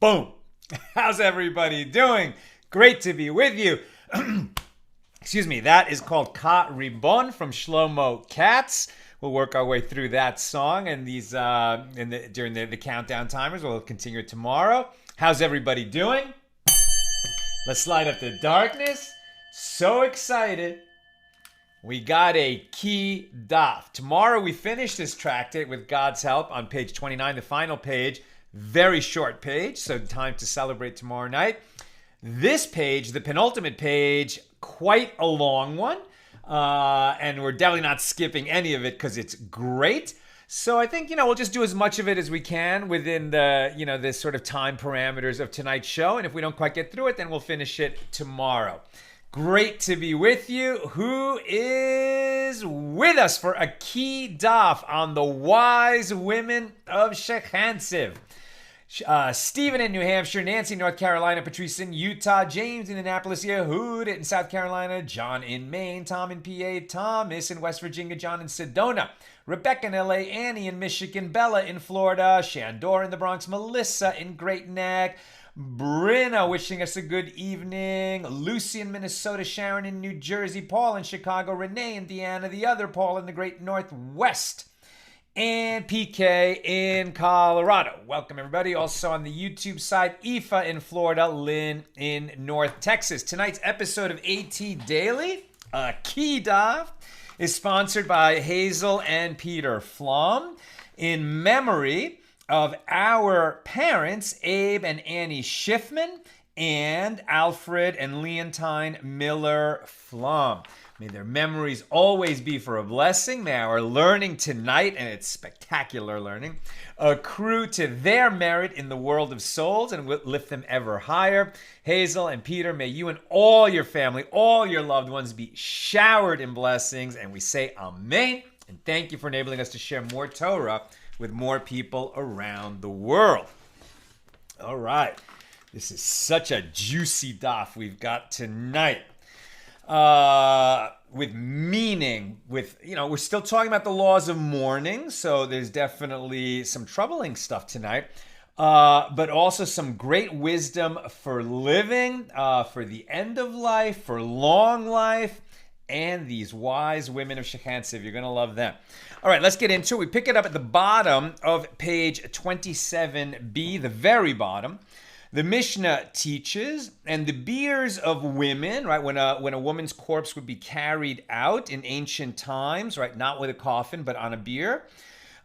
Boom. How's everybody doing? Great to be with you. Excuse me. That is called Ka Ribon from Shlomo Katz. We'll work our way through that song and these during the countdown timers. We'll continue it tomorrow. How's everybody doing? Let's light up the darkness. So excited. We got a key DAF. Tomorrow we finish this tractate with God's help on page 29, the final page. Very short page, so time to celebrate tomorrow night. This page, the penultimate page, quite a long one. And we're definitely not skipping any of it because it's great. So I think, we'll just do as much of it as we can within the, the sort of time parameters of tonight's show. And if we don't quite get through it, then we'll finish it tomorrow. Great to be with you. Who is with us for a key DAF on the wise women of Shechanziv? Stephen in New Hampshire, Nancy in North Carolina, Patrice in Utah, James in Annapolis, Yehud in South Carolina, John in Maine, Tom in PA, Thomas in West Virginia, John in Sedona, Rebecca in LA, Annie in Michigan, Bella in Florida, Shandor in the Bronx, Melissa in Great Neck, Brinna wishing us a good evening, Lucy in Minnesota, Sharon in New Jersey, Paul in Chicago, Renee in Indiana, the other Paul in the Great Northwest, and PK in Colorado. Welcome, everybody. Also on the YouTube side, Aoife in Florida, Lynn in North Texas. Tonight's episode of AT Daily, Key DAF, is sponsored by Hazel and Peter Flom in memory of our parents, Abe and Annie Schiffman, and Alfred and Leontine Miller Flom. May their memories always be for a blessing. May our learning tonight, and it's spectacular learning, accrue to their merit in the world of souls and lift them ever higher. Hazel and Peter, may you and all your family, all your loved ones be showered in blessings. And we say amen. And thank you for enabling us to share more Torah with more people around the world. All right. This is such a juicy DAF we've got tonight. With meaning, we're still talking about the laws of mourning, so there's definitely some troubling stuff tonight, but also some great wisdom for living, for the end of life, for long life, and these wise women of Shechantziv. You're going to love them. All right, let's get into it. We pick it up at the bottom of page 27b, the very bottom. The Mishna teaches, and the biers of women, right, when a woman's corpse would be carried out in ancient times, right, not with a coffin, but on a bier,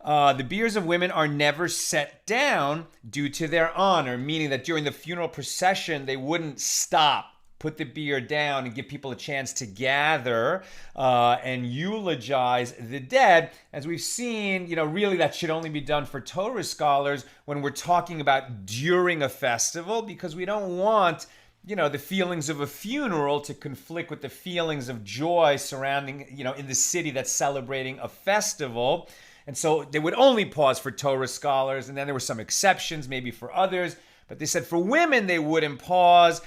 the biers of women are never set down due to their honor, meaning that during the funeral procession, they wouldn't stop, put the bier down and give people a chance to gather and eulogize the dead. As we've seen, really that should only be done for Torah scholars when we're talking about during a festival, because we don't want, the feelings of a funeral to conflict with the feelings of joy surrounding, in the city that's celebrating a festival. And so they would only pause for Torah scholars, and then there were some exceptions maybe for others. But they said for women, they wouldn't pause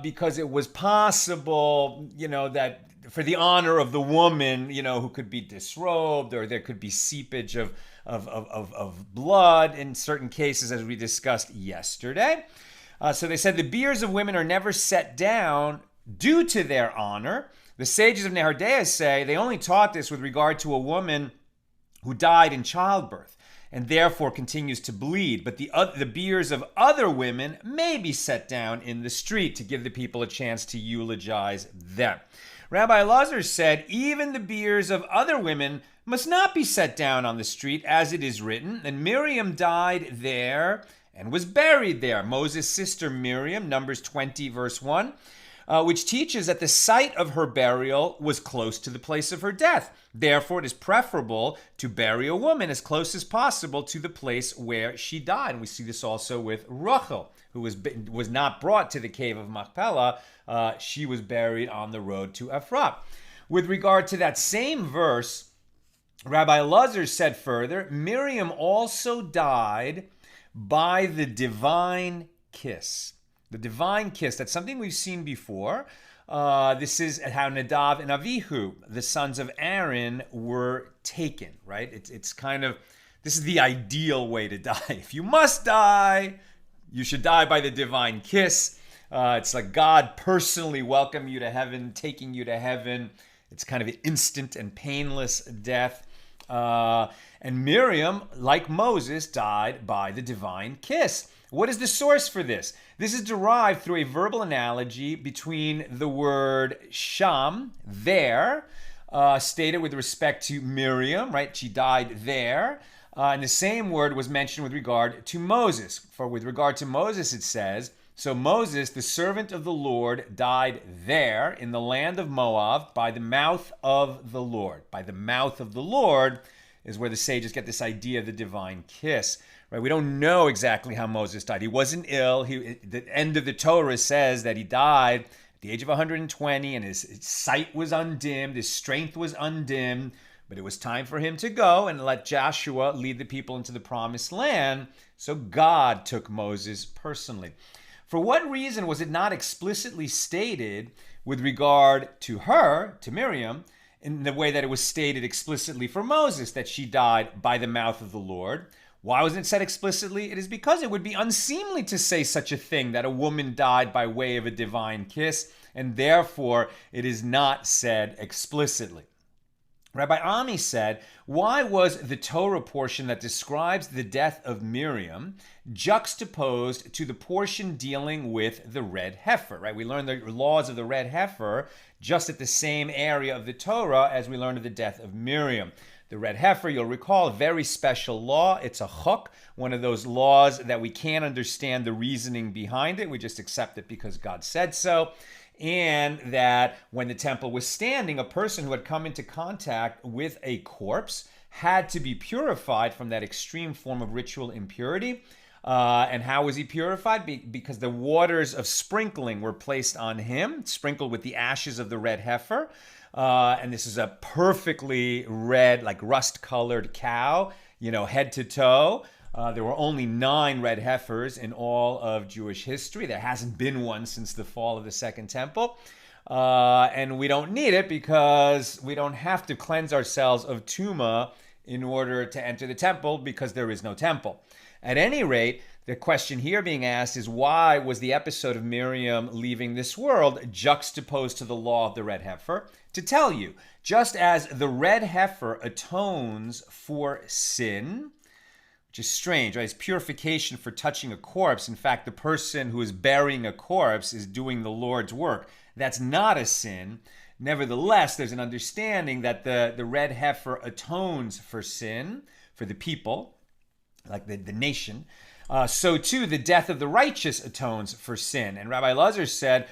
because it was possible, that for the honor of the woman, who could be disrobed, or there could be seepage of blood in certain cases, as we discussed yesterday. So they said the biers of women are never set down due to their honor. The sages of Nehardea say they only taught this with regard to a woman who died in childbirth. and therefore continues to bleed. But the biers of other women may be set down in the street to give the people a chance to eulogize them. Rabbi Elazar said, even the biers of other women must not be set down on the street, as it is written, and Miriam died there and was buried there. Moses' sister Miriam, Numbers 20, verse 1, which teaches that the site of her burial was close to the place of her death. Therefore, it is preferable to bury a woman as close as possible to the place where she died. And we see this also with Rachel, who was not brought to the cave of Machpelah. She was buried on the road to Ephrath. With regard to that same verse, Rabbi Elazar said further, Miriam also died by the divine kiss. The divine kiss, that's something we've seen before. This is how Nadav and Avihu, the sons of Aaron, were taken, right? It's kind of, this is the ideal way to die. If you must die, you should die by the divine kiss. It's like God personally welcoming you to heaven, taking you to heaven. It's kind of an instant and painless death. And Miriam, like Moses, died by the divine kiss. What is the source for this? This is derived through a verbal analogy between the word sham, there, stated with respect to Miriam, right? She died there. And the same word was mentioned with regard to Moses. For with regard to Moses, it says, so Moses, the servant of the Lord, died there in the land of Moab by the mouth of the Lord. By the mouth of the Lord is where the sages get this idea of the divine kiss. Right? We don't know exactly how Moses died. He wasn't ill. The end of the Torah says that he died at the age of 120, and his sight was undimmed, his strength was undimmed, but it was time for him to go and let Joshua lead the people into the promised land. So God took Moses personally. For what reason was it not explicitly stated with regard to her, to Miriam, in the way that it was stated explicitly for Moses, that she died by the mouth of the Lord? Why wasn't it said explicitly? It is because it would be unseemly to say such a thing, that a woman died by way of a divine kiss, and therefore it is not said explicitly. Rabbi Ami said, why was the Torah portion that describes the death of Miriam juxtaposed to the portion dealing with the red heifer, right? We learned the laws of the red heifer just at the same area of the Torah as we learned of the death of Miriam. The red heifer, you'll recall, a very special law. It's a chok, one of those laws that we can't understand the reasoning behind it. We just accept it because God said so. And that when the temple was standing, a person who had come into contact with a corpse had to be purified from that extreme form of ritual impurity. And how was he purified? Because the waters of sprinkling were placed on him, sprinkled with the ashes of the red heifer. And this is a perfectly red, like rust-colored cow, head to toe. There were only 9 red heifers in all of Jewish history. There hasn't been one since the fall of the Second Temple. And we don't need it because we don't have to cleanse ourselves of Tuma in order to enter the temple because there is no temple. At any rate, the question here being asked is, why was the episode of Miriam leaving this world juxtaposed to the law of the red heifer? To tell you, just as the red heifer atones for sin, which is strange, right? It's purification for touching a corpse. In fact, the person who is burying a corpse is doing the Lord's work. That's not a sin. Nevertheless, there's an understanding that the red heifer atones for sin, for the people, like the nation. So too, the death of the righteous atones for sin. And Rabbi Elazar said,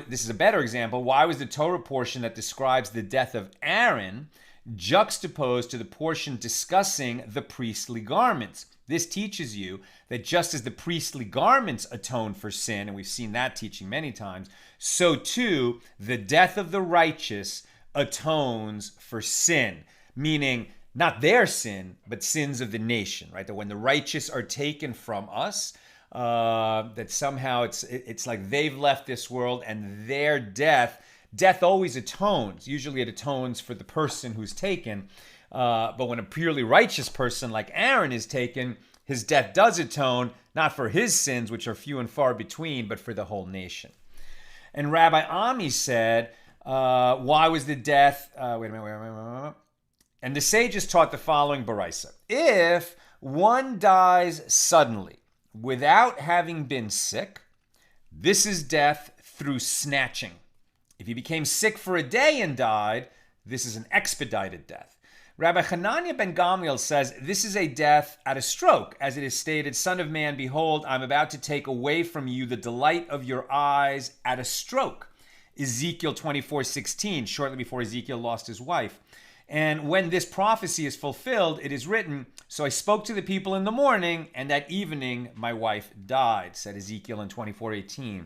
this is a better example, why was the Torah portion that describes the death of Aaron juxtaposed to the portion discussing the priestly garments? This teaches you that just as the priestly garments atone for sin, and we've seen that teaching many times, so too the death of the righteous atones for sin, meaning not their sin, but sins of the nation, right? That when the righteous are taken from us, that somehow it's like they've left this world and their death always atones. Usually it atones for the person who's taken. But when a purely righteous person like Aaron is taken, his death does atone, not for his sins, which are few and far between, but for the whole nation. And Rabbi Ami said, why was the death... wait a minute. And the sages taught the following baraisa. If one dies suddenly without having been sick, this is death through snatching. If he became sick for a day and died, this is an expedited death. Rabbi Hanania ben Gamliel says this is a death at a stroke, as it is stated, Son of man, behold, I'm about to take away from you the delight of your eyes at a stroke. Ezekiel 24:16, shortly before Ezekiel lost his wife. And when this prophecy is fulfilled, it is written, so I spoke to the people in the morning, and that evening my wife died, said Ezekiel in 24:18.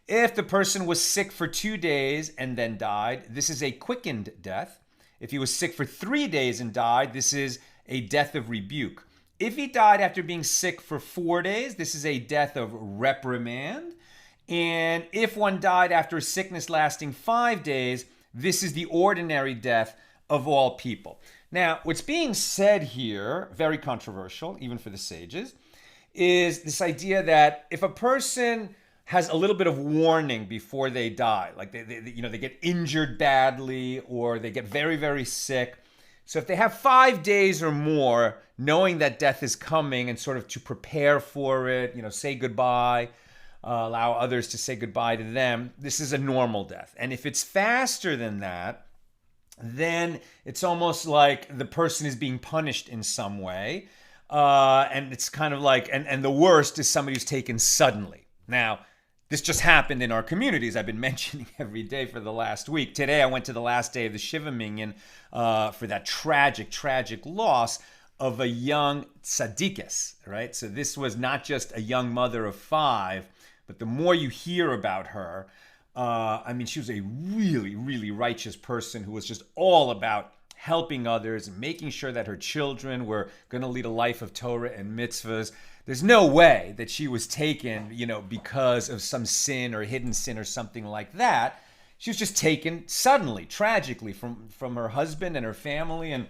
If the person was sick for 2 days and then died, this is a quickened death. If he was sick for 3 days and died, this is a death of rebuke. If he died after being sick for 4 days, this is a death of reprimand. And if one died after a sickness lasting 5 days, this is the ordinary death of all people. Now, what's being said here, very controversial, even for the sages, is this idea that if a person has a little bit of warning before they die, like they get injured badly or they get very, very sick. So if they have 5 days or more knowing that death is coming and sort of to prepare for it, say goodbye, allow others to say goodbye to them, this is a normal death. And if it's faster than that, then it's almost like the person is being punished in some way. And it's kind of like, and the worst is somebody who's taken suddenly. Now, this just happened in our communities. I've been mentioning every day for the last week. Today, I went to the last day of the Shiva Minyan for that tragic, tragic loss of a young tzaddikis, right? So this was not just a young mother of 5, but the more you hear about her, she was a really, really righteous person who was just all about helping others and making sure that her children were going to lead a life of Torah and mitzvahs. There's no way that she was taken, because of some sin or hidden sin or something like that. She was just taken suddenly, tragically, from her husband and her family. And,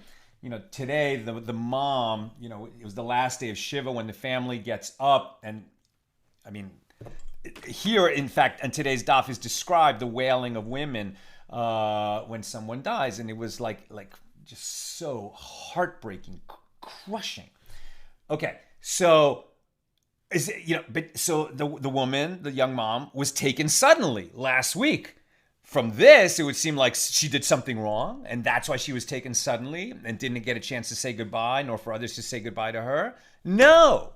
today, the mom, it was the last day of Shiva when the family gets up. And, here, in fact, in today's DAF is described the wailing of women when someone dies. And it was like just so heartbreaking, crushing. Okay, so the woman, the young mom, was taken suddenly last week. From this, it would seem like she did something wrong, and that's why she was taken suddenly and didn't get a chance to say goodbye, nor for others to say goodbye to her. No.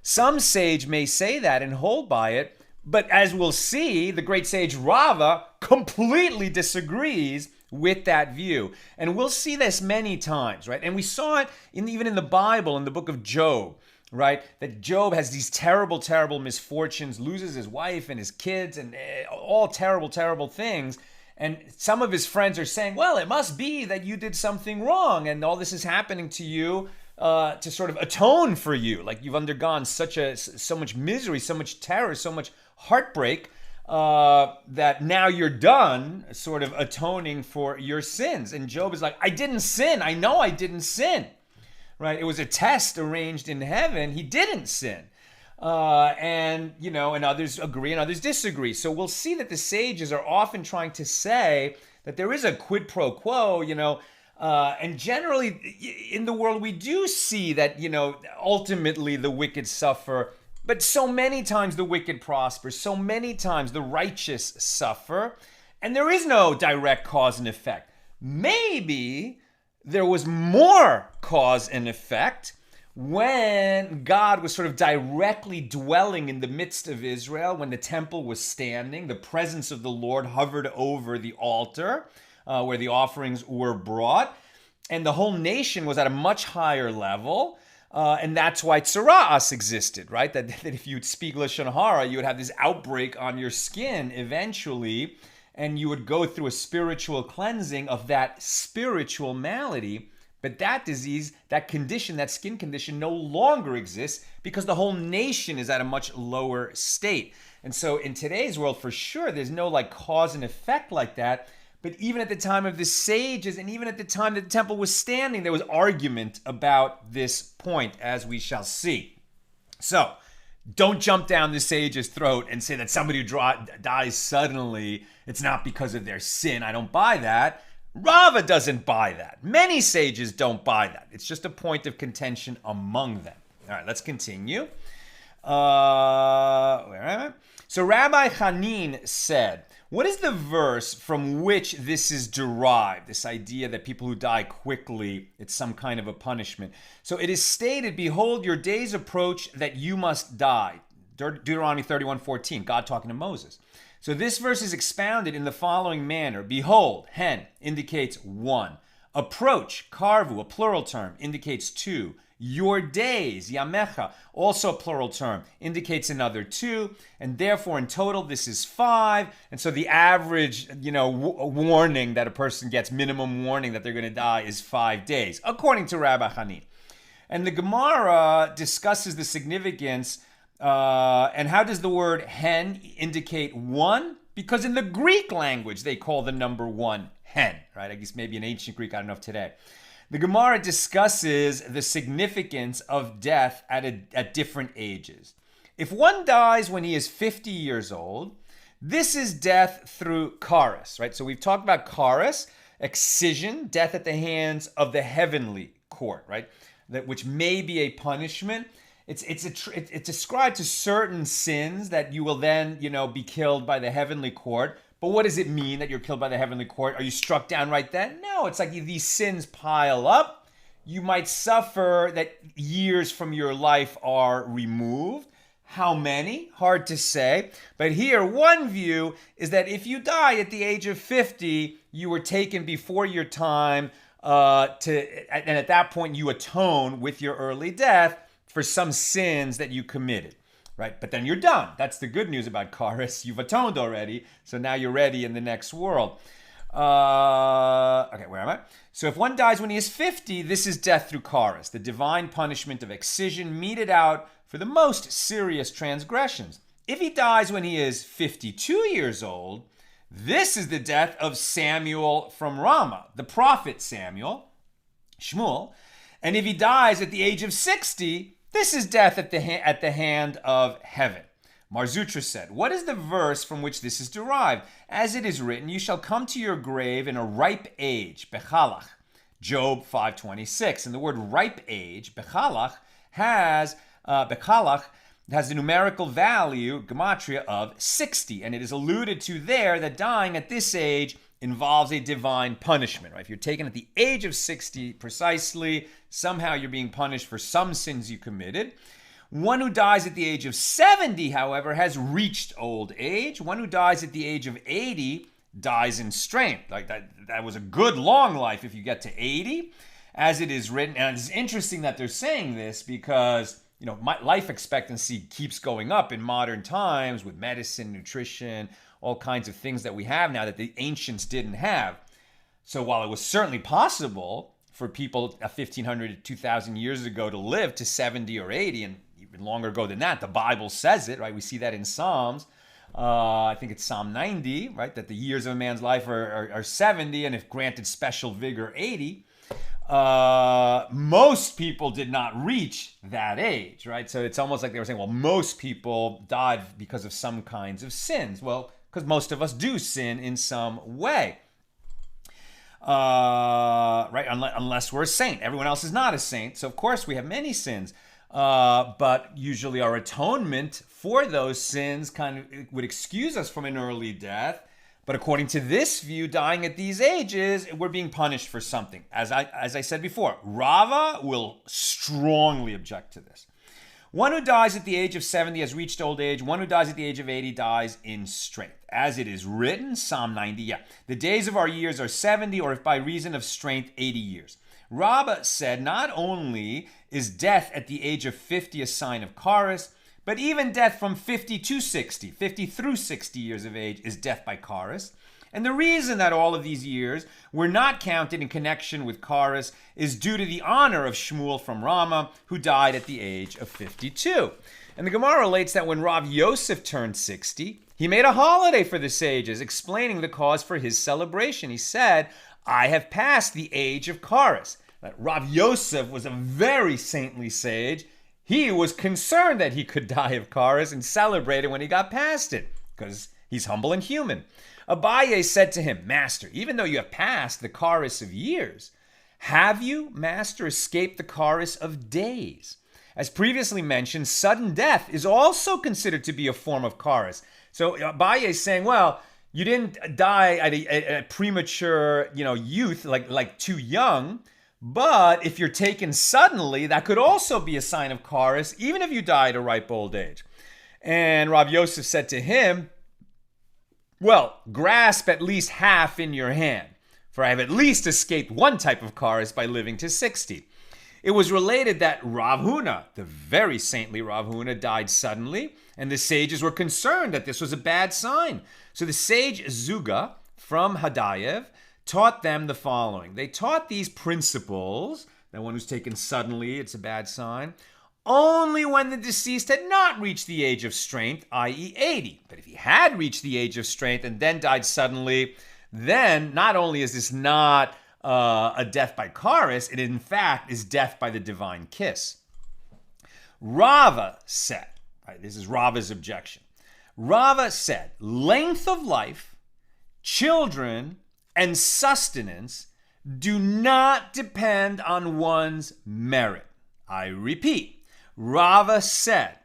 Some sage may say that and hold by it, but as we'll see, the great sage Rava completely disagrees with that view. And we'll see this many times, right? And we saw it even in the Bible, in the book of Job, right? That Job has these terrible, terrible misfortunes, loses his wife and his kids and all terrible, terrible things. And some of his friends are saying, well, it must be that you did something wrong and all this is happening to you to sort of atone for you. Like you've undergone so much misery, so much terror, so much heartbreak that now you're done sort of atoning for your sins. And Job is like, I didn't sin. I know I didn't sin. Right? It was a test arranged in heaven. He didn't sin. And others agree and others disagree. So we'll see that the sages are often trying to say that there is a quid pro quo, and generally in the world we do see that, ultimately the wicked suffer, but so many times the wicked prosper, so many times the righteous suffer, and there is no direct cause and effect. Maybe there was more cause and effect when God was sort of directly dwelling in the midst of Israel, when the temple was standing, the presence of the Lord hovered over the altar where the offerings were brought, and the whole nation was at a much higher level, and that's why tzara'as existed, right? That if you'd speak Lashon Hara, you would have this outbreak on your skin eventually, and you would go through a spiritual cleansing of that spiritual malady. But that disease, that condition, that skin condition no longer exists because the whole nation is at a much lower state. And so in today's world, for sure, there's no cause and effect like that. But even at the time of the sages and even at the time that the temple was standing, there was argument about this point, as we shall see. So don't jump down the sage's throat and say that somebody who dies suddenly, it's not because of their sin. I don't buy that. Rava doesn't buy that. Many sages don't buy that. It's just a point of contention among them. All right, let's continue. Where am I? So Rabbi Chanin said, what is the verse from which this is derived? This idea that people who die quickly, it's some kind of a punishment. So it is stated, behold, your days approach that you must die. Deuteronomy 31:14, God talking to Moses. So this verse is expounded in the following manner. Behold, hen, indicates one. Approach, karvu, a plural term, indicates two. Your days, yamecha, also a plural term, indicates another two. And therefore, in total, this is 5. And so the average, warning that a person gets, minimum warning that they're going to die, is 5 days, according to Rabbi Chanin. And the Gemara discusses the significance. And how does the word hen indicate one? Because in the Greek language, they call the number 1 hen, right? I guess maybe in ancient Greek, I don't know if today. The Gemara discusses the significance of death at different ages. If one dies when he is 50 years old, this is death through charis, right? So we've talked about charis, excision, death at the hands of the heavenly court, right? Which may be a punishment. It's ascribed to certain sins that you will then, be killed by the heavenly court. But what does it mean that you're killed by the heavenly court? Are you struck down right then? No, it's like these sins pile up. You might suffer that years from your life are removed. How many? Hard to say. But here, one view is that if you die at the age of 50, you were taken before your time, and at that point you atone with your early death for some sins that you committed. Right? But then you're done. That's the good news about charis. You've atoned already, so now you're ready in the next world. Okay, where am I? So if one dies when he is 50, this is death through charis, the divine punishment of excision meted out for the most serious transgressions. If he dies when he is 52 years old, this is the death of Samuel from Ramah, the prophet Samuel, Shmuel. And if he dies at the age of 60, this is death at the hand of heaven. Mar Zutra said, what is the verse from which this is derived? As it is written, you shall come to your grave in a ripe age, bechalach. Job 5:26. And the word ripe age, bechalach, has the numerical value, gematria, of 60. And it is alluded to there that dying at this age involves a divine punishment, right? If you're taken at the age of 60 precisely, somehow you're being punished for some sins you committed. One who dies at the age of 70, however, has reached old age. One who dies at the age of 80 dies in strength. Like that was a good long life if you get to 80, as it is written. And it's interesting that they're saying this because, my life expectancy keeps going up in modern times with medicine, nutrition, all kinds of things that we have now that the ancients didn't have. So while it was certainly possible for people 1,500 to 2,000 years ago to live to 70 or 80, and even longer ago than that, the Bible says it, right? We see that in Psalms. I think it's Psalm 90, right? That the years of a man's life are 70, and if granted special vigor, 80. Most people did not reach that age, right? So it's almost like they were saying, well, most people died because of some kinds of sins. Well, because most of us do sin in some way, right? Unless we're a saint. Everyone else is not a saint, so of course we have many sins. But usually our atonement for those sins kind of would excuse us from an early death. But according to this view, dying at these ages, we're being punished for something. As I said before, Rava will strongly object to this. One who dies at the age of 70 has reached old age. One who dies at the age of 80 dies in strength. As it is written, Psalm 90, the days of our years are 70, or if by reason of strength, 80 years. Rabbah said not only is death at the age of 50 a sign of charis, but even death from 50 to 60, 50 through 60 years of age is death by charis. And the reason that all of these years were not counted in connection with charis is due to the honor of Shmuel from Ramah, who died at the age of 52. And the Gemara relates that when Rav Yosef turned 60, he made a holiday for the sages, explaining the cause for his celebration. He said, I have passed the age of charis. Rav Yosef was a very saintly sage. He was concerned that he could die of charis and celebrated when he got past it, because He's humble and human. Abaye said to him, Master, even though you have passed the chorus of years, have you, Master, escaped the chorus of days? As previously mentioned, sudden death is also considered to be a form of chorus. So Abaye is saying, well, you didn't die at a premature, youth, like too young. But if you're taken suddenly, that could also be a sign of chorus, even if you die at a ripe old age. And Rav Yosef said to him, well, grasp at least half in your hand, for I have at least escaped one type of chorus by living to 60. It was related that Rav Huna, the very saintly Rav Huna, died suddenly, and the sages were concerned that this was a bad sign. So the sage Zuga from Hadayev taught them the following. They taught these principles, that one who's taken suddenly, it's a bad sign, only when the deceased had not reached the age of strength, i.e. 80. But if he had reached the age of strength and then died suddenly, then not only is this not a death by chorus, it in fact is death by the divine kiss. Rava said, right, this is Rava's objection. Rava said, length of life, children, and sustenance do not depend on one's merit. I repeat, Rava said,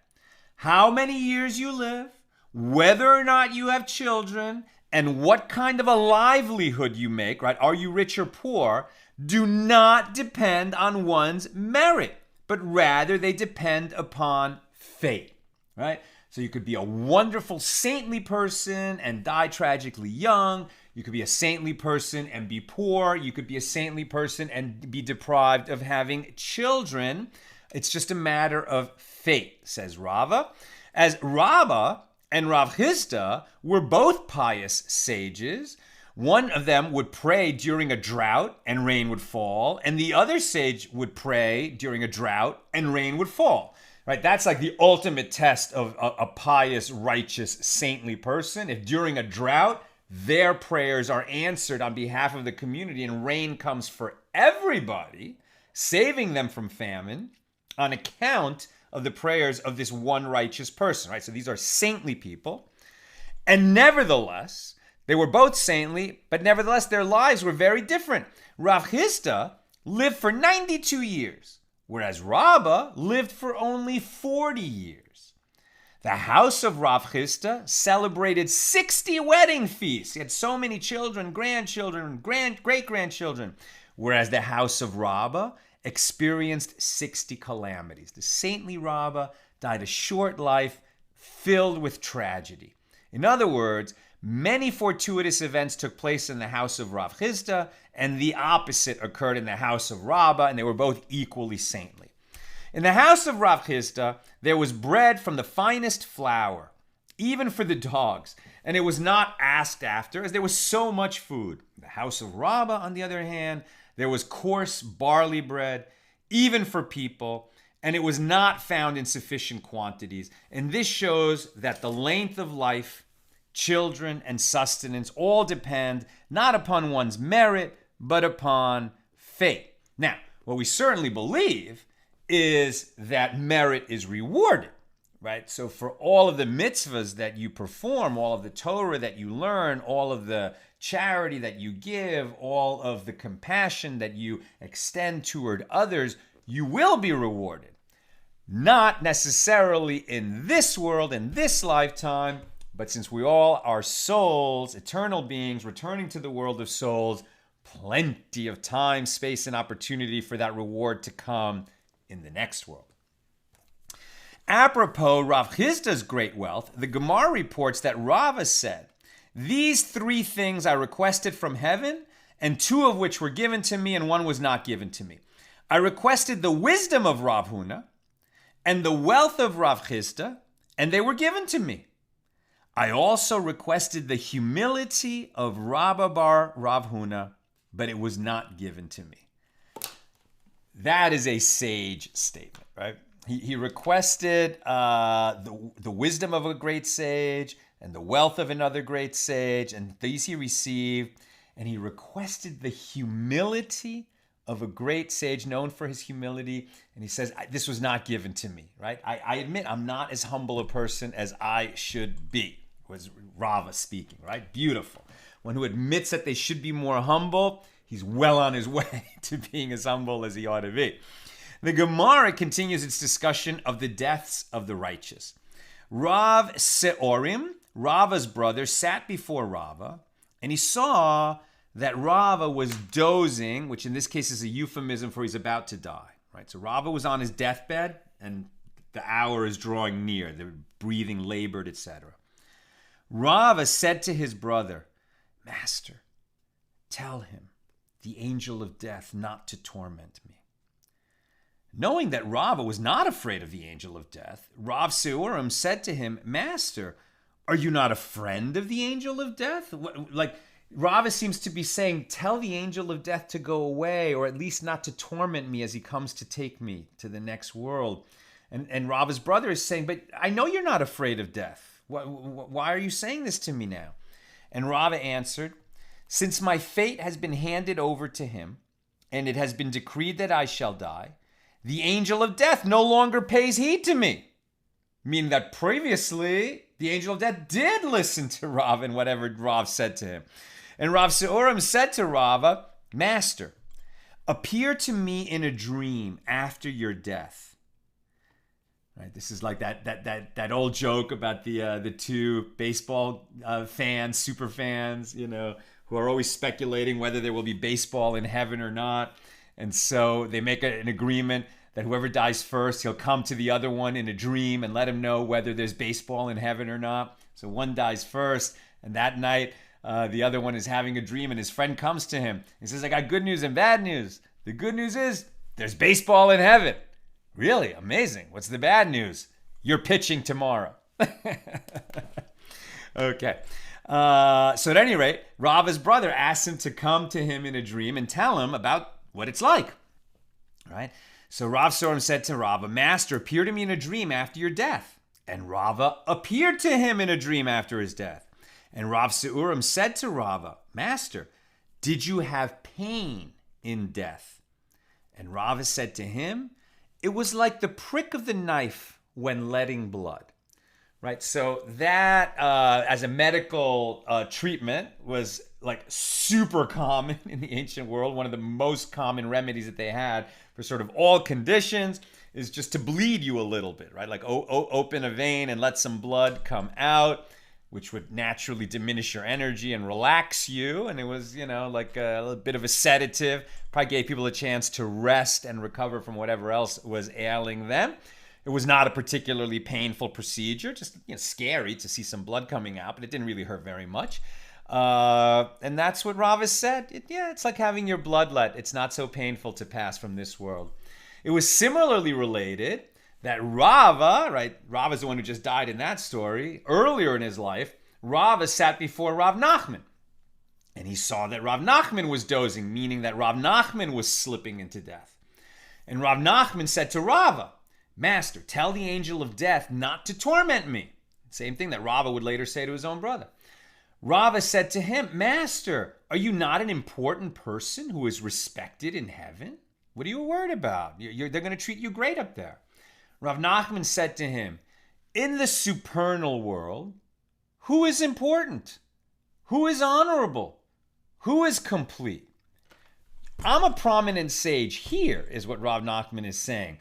how many years you live, whether or not you have children, and what kind of a livelihood you make, right? Are you rich or poor? Do not depend on one's merit, but rather they depend upon fate, right? So you could be a wonderful saintly person and die tragically young. You could be a saintly person and be poor. You could be a saintly person and be deprived of having children. It's just a matter of fate, says Rava. As Rabba and Rav Chisda were both pious sages, one of them would pray during a drought and rain would fall, and the other sage would pray during a drought and rain would fall. Right? That's like the ultimate test of a pious, righteous, saintly person. If during a drought, their prayers are answered on behalf of the community and rain comes for everybody, saving them from famine on account of the prayers of this one righteous person, right? So these are saintly people. And nevertheless, they were both saintly, but nevertheless, their lives were very different. Rav Chisda lived for 92 years, whereas Rabba lived for only 40 years. The house of Rav Chisda celebrated 60 wedding feasts. He had so many children, grandchildren, great-grandchildren, whereas the house of Rabba experienced 60 calamities. The saintly Rabba died a short life filled with tragedy. In other words, many fortuitous events took place in the house of Rav Chisda, and the opposite occurred in the house of Rabba, and they were both equally saintly. In the house of Rav Chisda, there was bread from the finest flour, even for the dogs, and it was not asked after, as there was so much food. In the house of Rabba, on the other hand, there was coarse barley bread, even for people, and it was not found in sufficient quantities. And this shows that the length of life, children, and sustenance all depend not upon one's merit, but upon fate. Now, what we certainly believe is that merit is rewarded, right? So for all of the mitzvahs that you perform, all of the Torah that you learn, all of the charity that you give, all of the compassion that you extend toward others, you will be rewarded. Not necessarily in this world, in this lifetime, but since we all are souls, eternal beings, returning to the world of souls, plenty of time, space, and opportunity for that reward to come in the next world. Apropos Rav Chisda's great wealth, the Gemara reports that Rava said, "These three things I requested from heaven, and two of which were given to me, and one was not given to me. I requested the wisdom of Rav Huna and the wealth of Rav Chisda, and they were given to me. I also requested the humility of Rabba bar Rav Huna, but it was not given to me." That is a sage statement, right? He requested the wisdom of a great sage and the wealth of another great sage, and these he received. And he requested the humility of a great sage known for his humility. And he says, this was not given to me, right? I admit I'm not as humble a person as I should be. was Rava speaking, right? Beautiful. One who admits that they should be more humble, he's well on his way to being as humble as he ought to be. The Gemara continues its discussion of the deaths of the righteous. Rav Seorim, Rava's brother, sat before Rava, and he saw that Rava was dozing, which in this case is a euphemism for he's about to die. Right? So Rava was on his deathbed, and the hour is drawing near. The breathing labored, etc. Rava said to his brother, "Master, tell him, the angel of death, not to torment me." Knowing that Rava was not afraid of the angel of death, Rav Seurim said to him, "Master, are you not a friend of the angel of death?" Like, Rava seems to be saying, tell the angel of death to go away, or at least not to torment me as he comes to take me to the next world. And Rava's brother is saying, but I know you're not afraid of death. Why are you saying this to me now? And Rava answered, since my fate has been handed over to him, and it has been decreed that I shall die, the angel of death no longer pays heed to me. Meaning that previously, the angel of death did listen to Rav and whatever Rav said to him. And Rav Seurim said to Rava, Master, appear to me in a dream after your death. Right, this is like that old joke about the two baseball fans, super fans, who are always speculating whether there will be baseball in heaven or not. And so they make an agreement that whoever dies first, he'll come to the other one in a dream and let him know whether there's baseball in heaven or not. So one dies first, and that night the other one is having a dream, and his friend comes to him. He says, I got good news and bad news. The good news is there's baseball in heaven. Really? Amazing. What's the bad news? You're pitching tomorrow. Okay. So at any rate, Rava's brother asks him to come to him in a dream and tell him about what it's like. Right? So Rav Seurim said to Rava, Master, appear to me in a dream after your death. And Rava appeared to him in a dream after his death. And Rav Seurim said to Rava, Master, did you have pain in death? And Rava said to him, it was like the prick of the knife when letting blood. Right? So that, as a medical treatment, was like super common in the ancient world. One of the most common remedies that they had for sort of all conditions is just to bleed you a little bit, right? Like open a vein and let some blood come out, which would naturally diminish your energy and relax you. And it was, like a little bit of a sedative. Probably gave people a chance to rest and recover from whatever else was ailing them. It was not a particularly painful procedure, just scary to see some blood coming out, but it didn't really hurt very much. And that's what Rava said. It's like having your blood let. It's not so painful to pass from this world. It was similarly related that Rava, right? Rava's the one who just died in that story. Earlier in his life, Rava sat before Rav Nachman. And he saw that Rav Nachman was dozing, meaning that Rav Nachman was slipping into death. And Rav Nachman said to Rava, Master, tell the angel of death not to torment me. Same thing that Rava would later say to his own brother. Rava said to him, Master, are you not an important person who is respected in heaven? What are you worried about? They're going to treat you great up there. Rav Nachman said to him, in the supernal world, who is important? Who is honorable? Who is complete? I'm a prominent sage here, is what Rav Nachman is saying.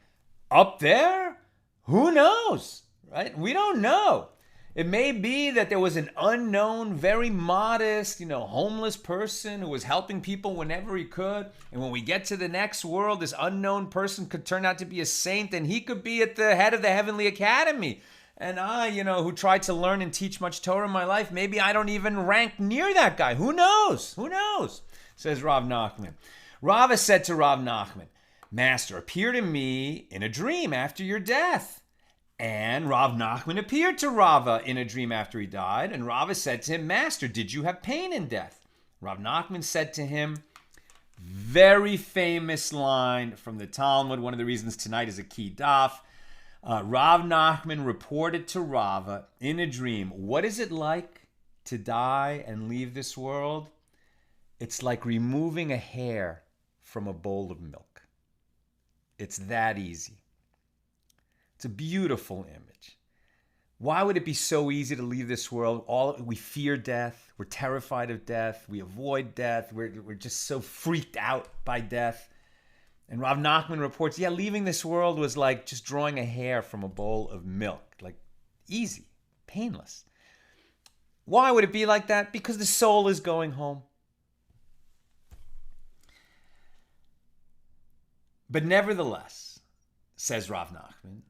Up there? Who knows? Right? We don't know. It may be that there was an unknown, very modest, homeless person who was helping people whenever he could. And when we get to the next world, this unknown person could turn out to be a saint, and he could be at the head of the heavenly academy. And I, who tried to learn and teach much Torah in my life, maybe I don't even rank near that guy. Who knows? Who knows? Says Rav Nachman. Rava said to Rav Nachman, Master, appear to me in a dream after your death. And Rav Nachman appeared to Rava in a dream after he died. And Rava said to him, Master, did you have pain in death? Rav Nachman said to him, very famous line from the Talmud. One of the reasons tonight is a key DAF. Rav Nachman reported to Rava in a dream, what is it like to die and leave this world? It's like removing a hair from a bowl of milk. It's that easy. It's a beautiful image. Why would it be so easy to leave this world? We fear death. We're terrified of death. We avoid death. We're just so freaked out by death. And Rav Nachman reports, leaving this world was like just drawing a hair from a bowl of milk. Like easy, painless. Why would it be like that? Because the soul is going home. But nevertheless, says Rav Nachman,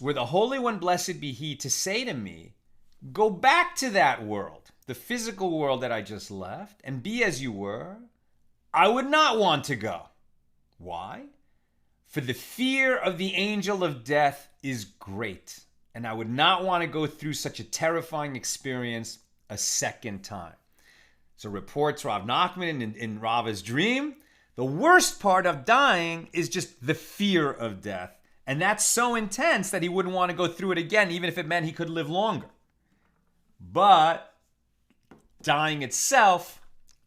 were the Holy One, blessed be He, to say to me, go back to that world, the physical world that I just left, and be as you were, I would not want to go. Why? For the fear of the angel of death is great, and I would not want to go through such a terrifying experience a second time. So reports Rav Nachman in Rava's dream, the worst part of dying is just the fear of death. And that's so intense that he wouldn't want to go through it again, even if it meant he could live longer. But dying itself,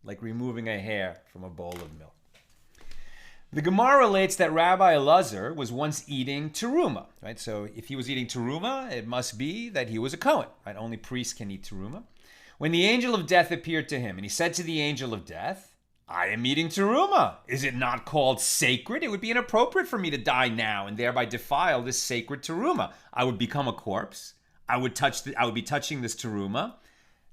like removing a hair from a bowl of milk. The Gemara relates that Rabbi Elazar was once eating teruma, right? So if he was eating teruma, it must be that he was a Kohen, right? Only priests can eat teruma. When the angel of death appeared to him, and he said to the angel of death, I am eating teruma. Is it not called sacred? It would be inappropriate for me to die now and thereby defile this sacred teruma. I would become a corpse. I would be touching this teruma.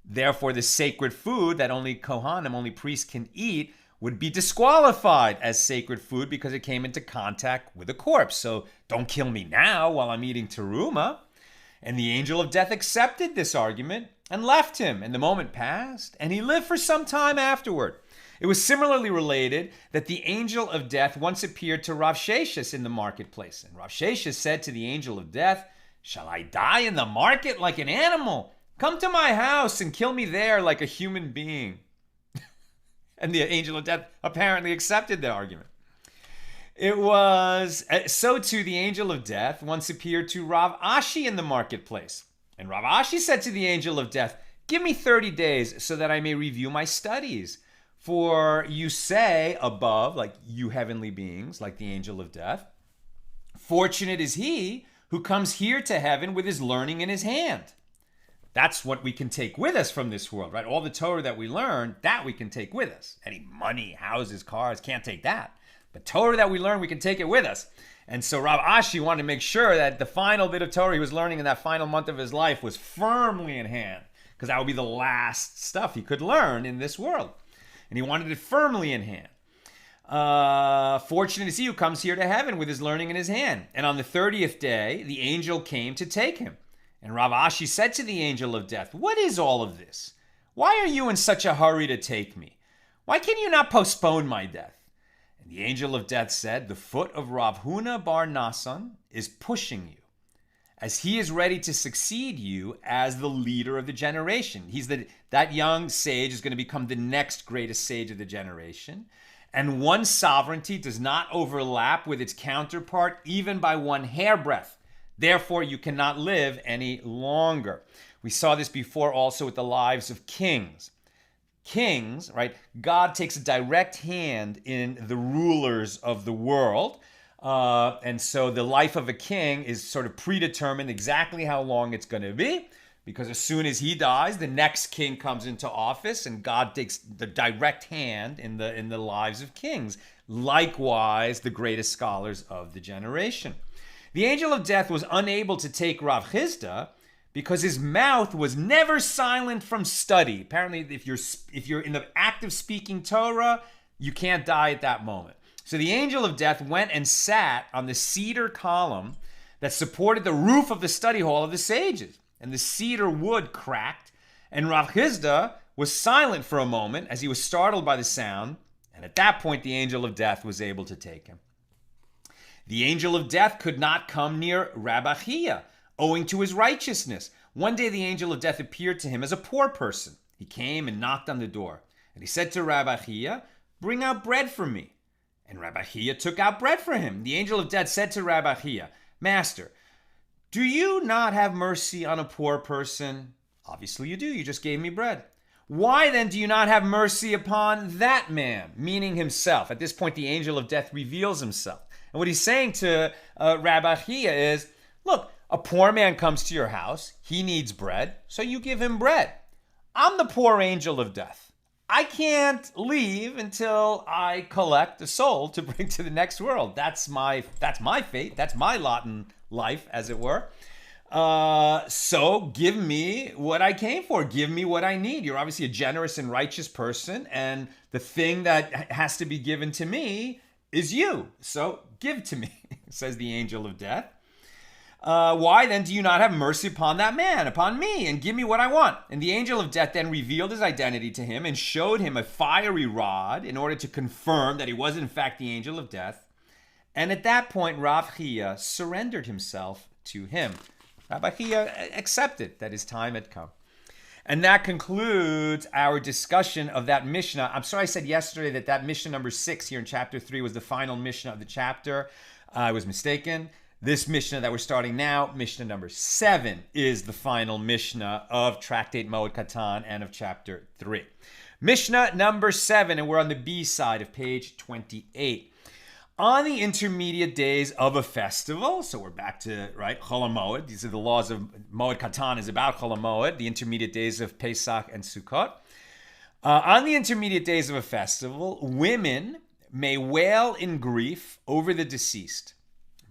Therefore, the sacred food that only Kohanim, only priests can eat, would be disqualified as sacred food because it came into contact with a corpse. So don't kill me now while I'm eating teruma. And the angel of death accepted this argument and left him. And the moment passed, and he lived for some time afterward. It was similarly related that the angel of death once appeared to Rav Sheshis in the marketplace. And Rav Sheshis said to the angel of death, shall I die in the market like an animal? Come to my house and kill me there like a human being. And the angel of death apparently accepted the argument. It was, so too the angel of death once appeared to Rav Ashi in the marketplace. And Rav Ashi said to the angel of death, give me 30 days so that I may review my studies. For you say above, like you heavenly beings, like the angel of death, fortunate is he who comes here to heaven with his learning in his hand. That's what we can take with us from this world, right? All the Torah that we learn, that we can take with us. Any money, houses, cars, can't take that. But Torah that we learn, we can take it with us. And so Rav Ashi wanted to make sure that the final bit of Torah he was learning in that final month of his life was firmly in hand, because that would be the last stuff he could learn in this world. And he wanted it firmly in hand. Fortunate is he who comes here to heaven with his learning in his hand. And on the 30th day, the angel came to take him. And Rav Ashi said to the angel of death, what is all of this? Why are you in such a hurry to take me? Why can you not postpone my death? And the angel of death said, the foot of Rav Huna bar Nasan is pushing you, as he is ready to succeed you as the leader of the generation. That young sage is going to become the next greatest sage of the generation. And one sovereignty does not overlap with its counterpart even by one hairbreadth. Therefore, you cannot live any longer. We saw this before also with the lives of kings. Kings, right? God takes a direct hand in the rulers of the world. And so the life of a king is sort of predetermined exactly how long it's going to be, because as soon as he dies, the next king comes into office, and God takes the direct hand in the lives of kings. Likewise, the greatest scholars of the generation. The angel of death was unable to take Rav Chisda because his mouth was never silent from study. Apparently, if you're in the act of speaking Torah, you can't die at that moment. So the angel of death went and sat on the cedar column that supported the roof of the study hall of the sages. And the cedar wood cracked, and Rav Chisda was silent for a moment as he was startled by the sound, and at that point the angel of death was able to take him. The angel of death could not come near Rabbi Chia, owing to his righteousness. One day the angel of death appeared to him as a poor person. He came and knocked on the door, and he said to Rabbi Chia, bring out bread for me. And Rabbi Chia took out bread for him. The angel of death said to Rabbi Chia, Master, do you not have mercy on a poor person? Obviously you do. You just gave me bread. Why then do you not have mercy upon that man? Meaning himself. At this point, the angel of death reveals himself. And what he's saying to Rabbi Chia is, look, A poor man comes to your house. He needs bread, so you give him bread. I'm the poor angel of death. I can't leave until I collect a soul to bring to the next world. That's my fate. That's my lot in life, as it were. So give me what I came for. Give me what I need. You're obviously a generous and righteous person, and the thing that has to be given to me is you. So give to me, says the angel of death. Why then do you not have mercy upon that man, upon me, and give me what I want? And the angel of death then revealed his identity to him and showed him a fiery rod in order to confirm that he was in fact the angel of death. And at that point, Rav Chia surrendered himself to him. Rabbi Chia accepted that his time had come. And that concludes our discussion of that Mishnah. I'm sorry I said yesterday that Mishnah number 6 here in chapter 3 was the final Mishnah of the chapter. I was mistaken. This Mishnah that we're starting now, Mishnah number 7, is the final Mishnah of Tractate Moed Katan and of chapter 3. Mishnah number 7, and we're on the B side of page 28. On the intermediate days of a festival, so we're back to, right, Chol HaMoed. These are the laws of Moed Katan is about Chol HaMoed, the intermediate days of Pesach and Sukkot. On the intermediate days of a festival, women may wail in grief over the deceased,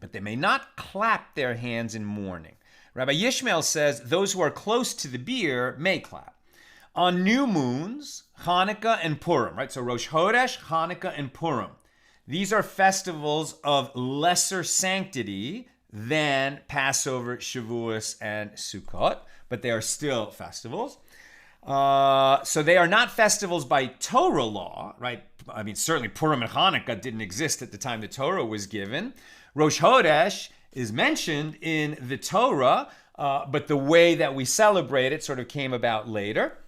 but they may not clap their hands in mourning. Rabbi Yishmael says those who are close to the bier may clap. On new moons, Hanukkah and Purim, right? So Rosh Chodesh, Hanukkah, and Purim. These are festivals of lesser sanctity than Passover, Shavuos, and Sukkot, but they are still festivals. So they are not festivals by Torah law, right? I mean, certainly Purim and Hanukkah didn't exist at the time the Torah was given. Rosh Chodesh is mentioned in the Torah, but the way that we celebrate it sort of came about later.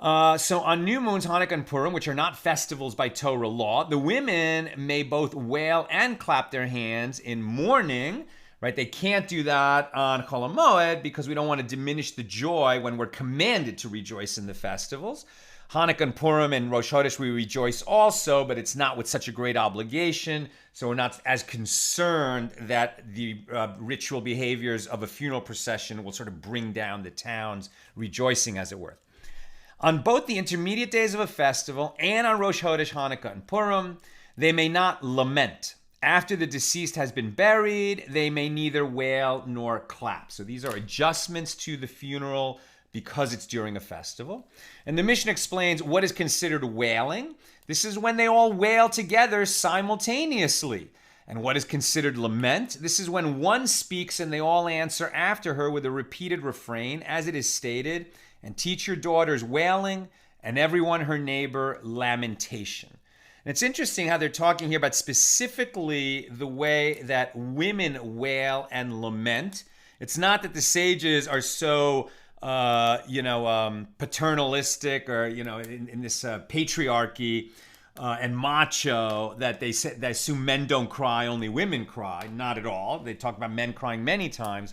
So on new moons, Hanukkah and Purim, which are not festivals by Torah law, the women may both wail and clap their hands in mourning, right? They can't do that on Chol HaMoed because we don't want to diminish the joy when we're commanded to rejoice in the festivals. Hanukkah and Purim and Rosh Chodesh we rejoice also, but it's not with such a great obligation, so we're not as concerned that the ritual behaviors of a funeral procession will sort of bring down the town's rejoicing, as it were. On both the intermediate days of a festival and on Rosh Chodesh, Hanukkah, and Purim, they may not lament. After the deceased has been buried, they may neither wail nor clap. So these are adjustments to the funeral because it's during a festival. And the Mishnah explains what is considered wailing. This is when they all wail together simultaneously. And what is considered lament? This is when one speaks and they all answer after her with a repeated refrain, as it is stated, and teach your daughters wailing, and everyone her neighbor lamentation. And it's interesting how they're talking here about specifically the way that women wail and lament. It's not that the sages are so paternalistic or, in this patriarchy and macho that they assume men don't cry, only women cry. Not at all. They talk about men crying many times.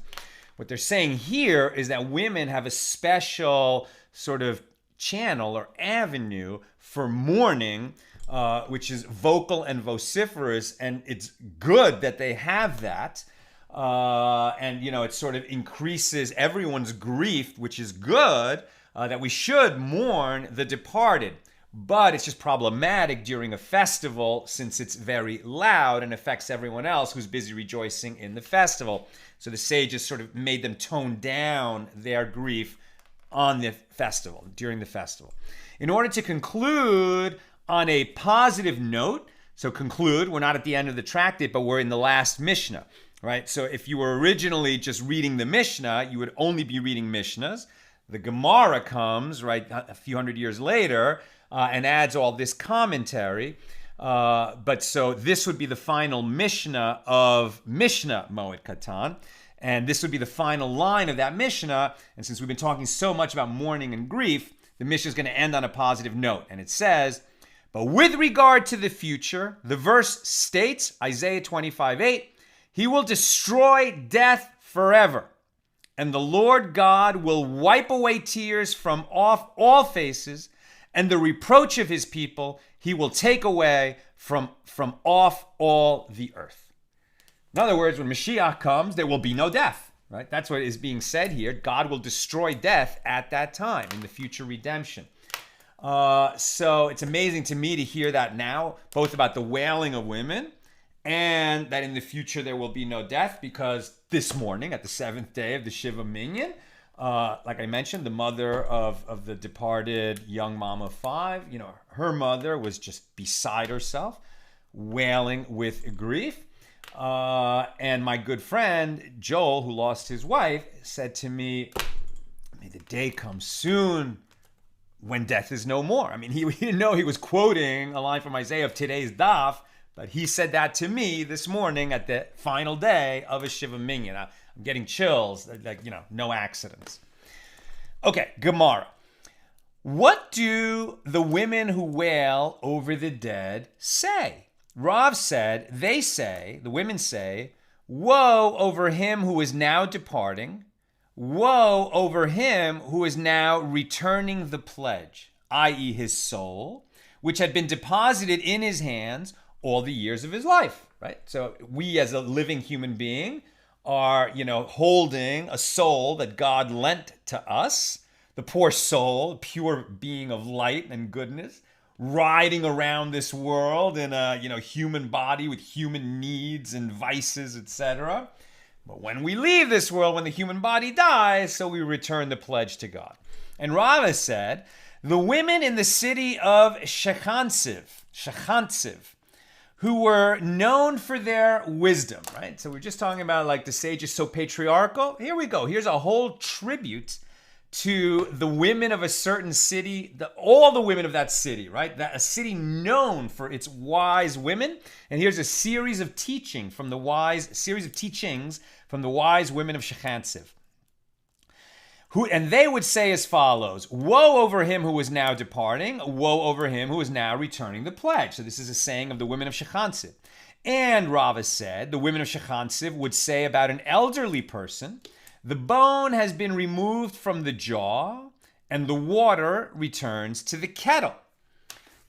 What they're saying here is that women have a special sort of channel or avenue for mourning, which is vocal and vociferous, and it's good that they have that. It sort of increases everyone's grief, which is good, that we should mourn the departed. But it's just problematic during a festival since it's very loud and affects everyone else who's busy rejoicing in the festival. So the sages sort of made them tone down their grief on the festival, during the festival. In order to conclude on a positive note, so conclude, we're not at the end of the tractate, but we're in the last Mishnah. Right? So if you were originally just reading the Mishnah, you would only be reading Mishnahs. The Gemara comes, right, a few hundred years later, and adds all this commentary. But so this would be the final Mishnah of Mishnah Moed Katan. And this would be the final line of that Mishnah. And since we've been talking so much about mourning and grief, the Mishnah is going to end on a positive note. And it says, but with regard to the future, the verse states, Isaiah 25:8, he will destroy death forever, and the Lord God will wipe away tears from off all faces, and the reproach of his people he will take away from off all the earth. In other words, when Mashiach comes, there will be no death, right? That's what is being said here. God will destroy death at that time in the future redemption. So it's amazing to me to hear that now, both about the wailing of women and that in the future there will be no death, because this morning at the 7th day of the Shiva Minyan, like I mentioned, the mother of the departed young mom of 5, her mother was just beside herself, wailing with grief. And my good friend, Joel, who lost his wife, said to me, may the day come soon when death is no more. I mean, he didn't know he was quoting a line from Isaiah of today's DAF, but he said that to me this morning at the final day of a Shiva Minyan. I'm getting chills, no accidents. Okay, Gemara. What do the women who wail over the dead say? Rav said, the women say, woe over him who is now departing, woe over him who is now returning the pledge, i.e. his soul, which had been deposited in his hands all the years of his life, right? So we as a living human being are, holding a soul that God lent to us, the poor soul, pure being of light and goodness, riding around this world in a, human body with human needs and vices, etc. But when we leave this world, when the human body dies, so we return the pledge to God. And Rava said, the women in the city of Shechantziv, who were known for their wisdom, right? So we're just talking about the sages so patriarchal. Here we go. Here's a whole tribute to the women of a certain city, all the women of that city, right? A city known for its wise women. And here's a series of teachings from the wise women of Shechantziv. And they would say as follows: woe over him who is now departing, woe over him who is now returning the pledge. So this is a saying of the women of Shechantziv. And Rava said, the women of Shechantziv would say about an elderly person, the bone has been removed from the jaw and the water returns to the kettle.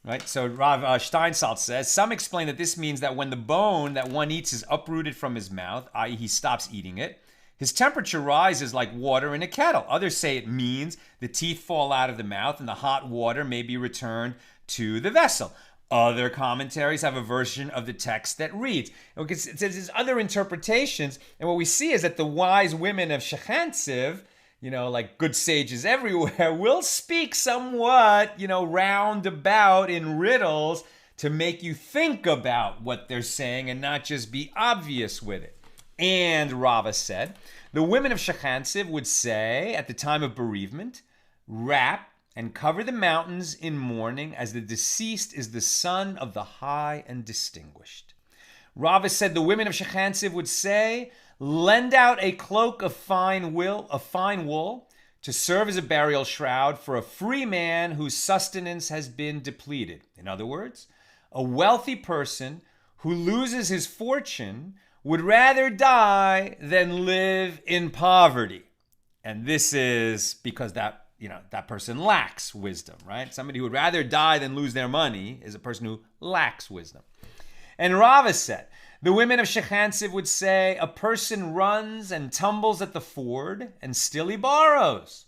Right? So Rav Steinsaltz says, some explain that this means that when the bone that one eats is uprooted from his mouth, i.e. he stops eating it, his temperature rises like water in a kettle. Others say it means the teeth fall out of the mouth and the hot water may be returned to the vessel. Other commentaries have a version of the text that reads. It says there's other interpretations, and what we see is that the wise women of Shechantziv, like good sages everywhere, will speak somewhat, roundabout in riddles to make you think about what they're saying and not just be obvious with it. And Rava said, the women of Shechantziv would say at the time of bereavement, wrap and cover the mountains in mourning, as the deceased is the son of the high and distinguished. Rava said the women of Shechantziv would say, lend out a cloak of fine wool to serve as a burial shroud for a free man whose sustenance has been depleted. In other words, a wealthy person who loses his fortune would rather die than live in poverty. And this is because that person lacks wisdom, right? Somebody who would rather die than lose their money is a person who lacks wisdom. And Rava said, the women of Shechantziv would say, a person runs and tumbles at the ford and still he borrows.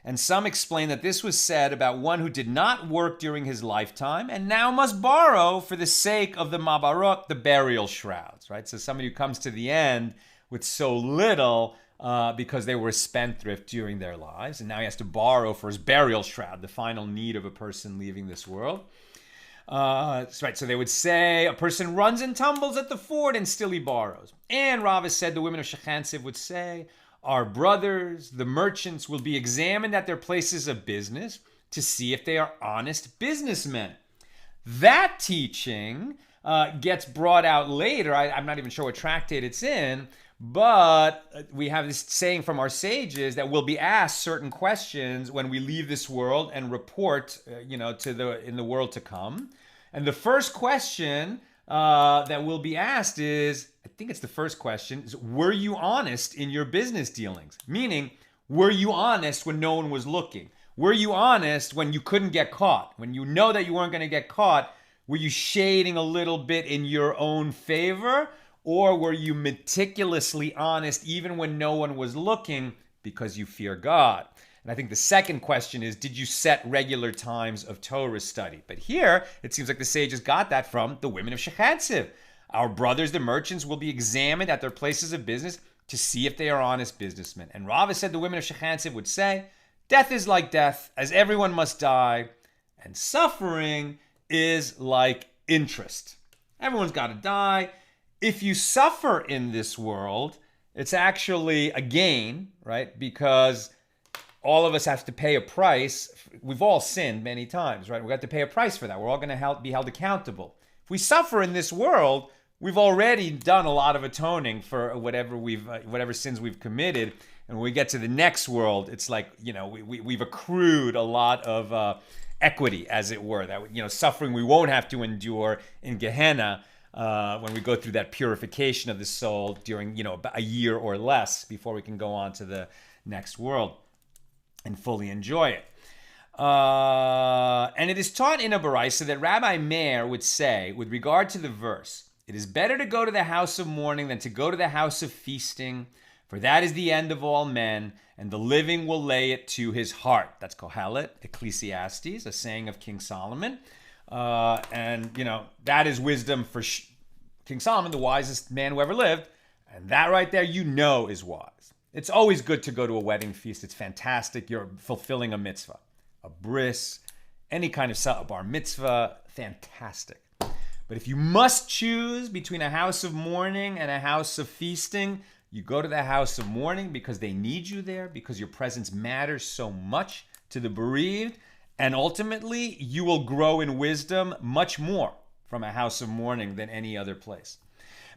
And some explain that this was said about one who did not work during his lifetime and now must borrow for the sake of the mabarot, the burial shrouds, right? So somebody who comes to the end with so little because they were a spendthrift during their lives, and now he has to borrow for his burial shroud, the final need of a person leaving this world. That's right. So they would say a person runs and tumbles at the ford and still he borrows. And Rava said the women of Shechantziv would say, our brothers, the merchants, will be examined at their places of business to see if they are honest businessmen. That teaching gets brought out later. I'm not even sure what tractate it's in, but we have this saying from our sages that we'll be asked certain questions when we leave this world and report, in the world to come. And the first question that will be asked is, I think it's the first question, is were you honest in your business dealings? Meaning, were you honest when no one was looking? Were you honest when you couldn't get caught? When you know that you weren't going to get caught, were you shading a little bit in your own favor? Or were you meticulously honest even when no one was looking because you fear God? And I think the second question is, did you set regular times of Torah study? But here, it seems like the sages got that from the women of Shechantziv. Our brothers, the merchants, will be examined at their places of business to see if they are honest businessmen. And Rava said the women of Shechantziv would say, death is like death, as everyone must die, and suffering is like interest. Everyone's got to die. If you suffer in this world, it's actually a gain, right? Because all of us have to pay a price. We've all sinned many times, right? We have to pay a price for that. We're all going to be held accountable. If we suffer in this world, we've already done a lot of atoning for whatever sins we've committed. And when we get to the next world, it's like, we've accrued a lot of equity, as it were. That, suffering we won't have to endure in Gehenna when we go through that purification of the soul during, about a year or less before we can go on to the next world and fully enjoy it. And it is taught in a baraisa that Rabbi Meir would say, with regard to the verse, it is better to go to the house of mourning than to go to the house of feasting, for that is the end of all men, and the living will lay it to his heart. That's Kohelet, Ecclesiastes, a saying of King Solomon. And that is wisdom for King Solomon, the wisest man who ever lived. And that right there, is wise. It's always good to go to a wedding feast. It's fantastic. You're fulfilling a mitzvah. A bris, any kind of bar mitzvah, fantastic. But if you must choose between a house of mourning and a house of feasting, you go to the house of mourning because they need you there, because your presence matters so much to the bereaved, and ultimately you will grow in wisdom much more from a house of mourning than any other place.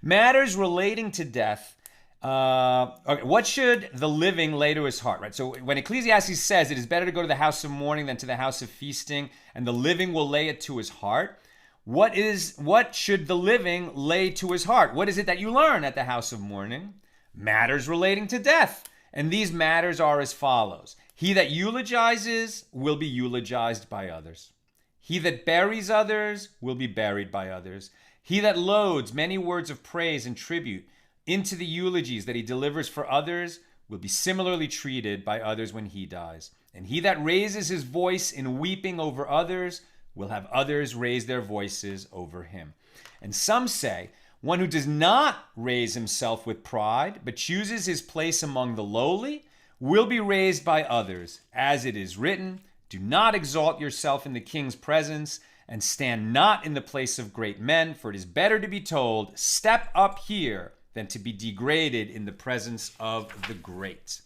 Matters relating to death. What should the living lay to his heart, right? So when Ecclesiastes says it is better to go to the house of mourning than to the house of feasting, and the living will lay it to his heart, what should the living lay to his heart? What is it that you learn at the house of mourning? Matters relating to death. And these matters are as follows. He that eulogizes will be eulogized by others. He that buries others will be buried by others. He that loads many words of praise and tribute into the eulogies that he delivers for others will be similarly treated by others when he dies. And he that raises his voice in weeping over others will have others raise their voices over him. And some say, one who does not raise himself with pride, but chooses his place among the lowly, will be raised by others. As it is written, do not exalt yourself in the king's presence, and stand not in the place of great men, for it is better to be told, step up here, than to be degraded in the presence of the great.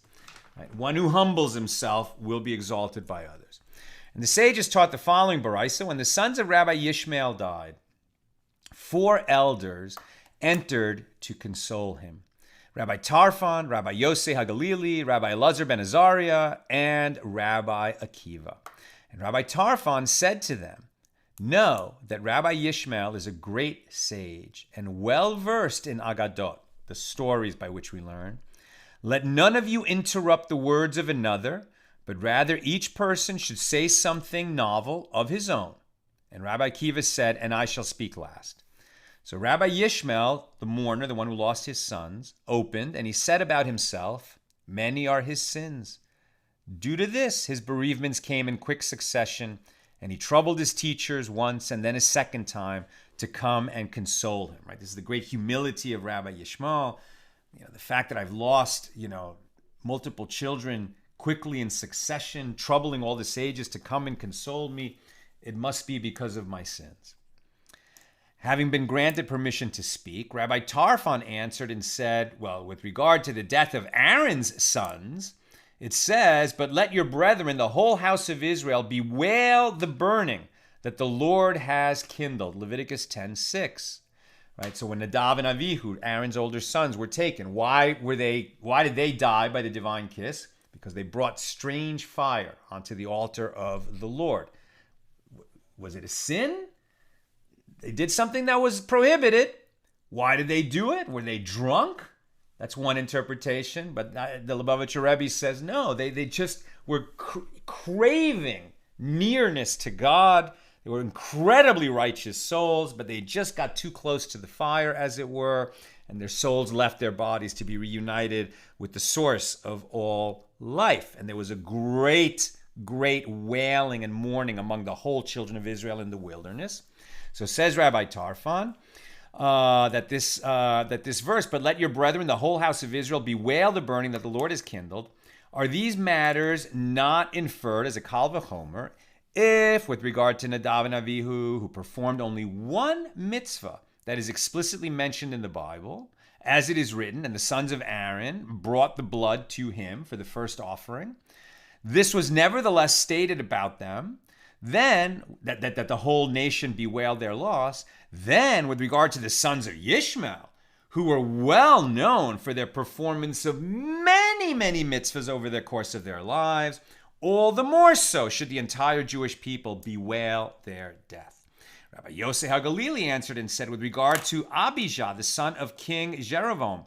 Right? One who humbles himself will be exalted by others. And the sages taught the following baraisa: when the sons of Rabbi Yishmael died, 4 elders entered to console him. Rabbi Tarfon, Rabbi Yosei HaGalili, Rabbi Elazar ben Azariah, and Rabbi Akiva. And Rabbi Tarfon said to them, know that Rabbi Yishmael is a great sage and well-versed in Agadot, the stories by which we learn. Let none of you interrupt the words of another, but rather each person should say something novel of his own. And Rabbi Akiva said, and I shall speak last. So Rabbi Yishmael, the mourner, the one who lost his sons, opened, and he said about himself, many are his sins. Due to this, his bereavements came in quick succession, and he troubled his teachers once and then a second time to come and console him. Right? This is the great humility of Rabbi Yishmael. The fact that I've lost, multiple children quickly in succession, troubling all the sages to come and console me, it must be because of my sins. Having been granted permission to speak, Rabbi Tarfon answered and said, well, with regard to the death of Aaron's sons, it says, but let your brethren, the whole house of Israel, bewail the burning that the Lord has kindled. Leviticus 10:6. Right? So when Nadav and Avihu, Aaron's older sons, were taken, why did they die by the divine kiss? Because they brought strange fire onto the altar of the Lord. Was it a sin? They did something that was prohibited. Why did they do it? Were they drunk? That's one interpretation, but the Lubavitcher Rebbe says no. They just were craving nearness to God. They were incredibly righteous souls, but they just got too close to the fire, as it were, and their souls left their bodies to be reunited with the source of all life. And there was a great wailing and mourning among the whole children of Israel in the wilderness. So says Rabbi Tarfon, that this verse, but let your brethren, the whole house of Israel, bewail the burning that the Lord has kindled. Are these matters not inferred as a kal v'chomer, if, with regard to Nadav and Avihu, who performed only one mitzvah that is explicitly mentioned in the Bible, as it is written, and the sons of Aaron brought the blood to him for the first offering, this was nevertheless stated about them, then, that the whole nation bewailed their loss. Then, with regard to the sons of Yishmael, who were well known for their performance of many mitzvahs over the course of their lives, all the more so should the entire Jewish people bewail their death. Rabbi Yosef HaGalili answered and said, with regard to Abijah, the son of King Jeroboam,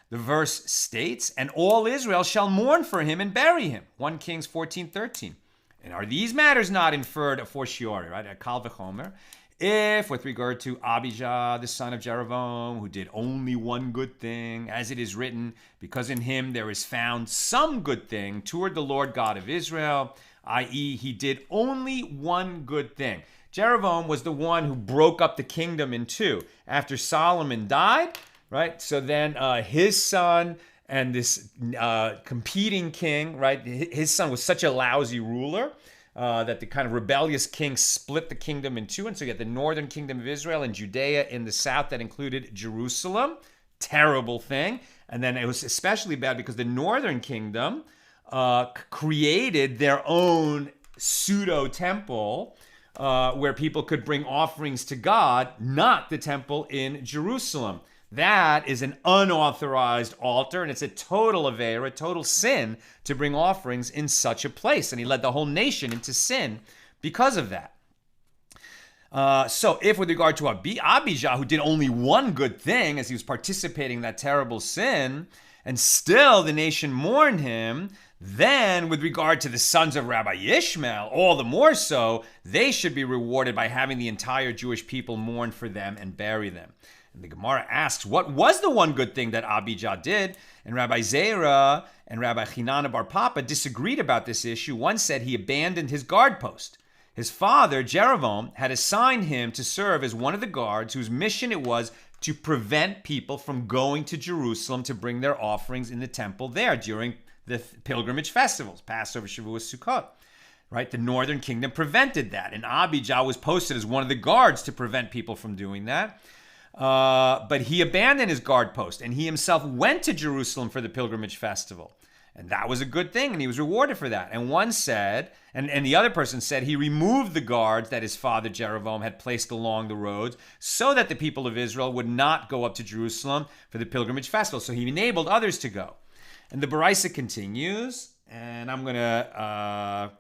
the verse states, and all Israel shall mourn for him and bury him. 1 Kings 14:13. And are these matters not inferred a fortiori, right? A kal v'chomer, if, with regard to Abijah, the son of Jeroboam, who did only one good thing, as it is written, because in him there is found some good thing toward the Lord God of Israel, i.e., he did only one good thing. Jeroboam was the one who broke up the kingdom in two. After Solomon died, right? So then his son and this competing king, right? His son was such a lousy ruler that the kind of rebellious king split the kingdom in two. And so you get the northern kingdom of Israel and Judea in the south that included Jerusalem. Terrible thing. And then it was especially bad because the northern kingdom created their own pseudo-temple where people could bring offerings to God, not the temple in Jerusalem. That is an unauthorized altar, and it's a total aveira, a total sin to bring offerings in such a place. And he led the whole nation into sin because of that. So if with regard to Abijah, who did only one good thing as he was participating in that terrible sin, and still the nation mourned him, then with regard to the sons of Rabbi Yishmael, all the more so, they should be rewarded by having the entire Jewish people mourn for them and bury them. And the Gemara asks, what was the one good thing that Abijah did? And Rabbi Zera and Rabbi Chinana Bar Papa disagreed about this issue. One said he abandoned his guard post. His father, Jeroboam, had assigned him to serve as one of the guards whose mission it was to prevent people from going to Jerusalem to bring their offerings in the temple there during the pilgrimage festivals, Passover, Shavuos, Sukkot. Right? The northern kingdom prevented that. And Abijah was posted as one of the guards to prevent people from doing that. But he abandoned his guard post and he himself went to Jerusalem for the pilgrimage festival. And that was a good thing and he was rewarded for that. And one said, and the other person said he removed the guards that his father Jeroboam had placed along the roads so that the people of Israel would not go up to Jerusalem for the pilgrimage festival. So he enabled others to go. And the Baraisa continues, and I'm going to...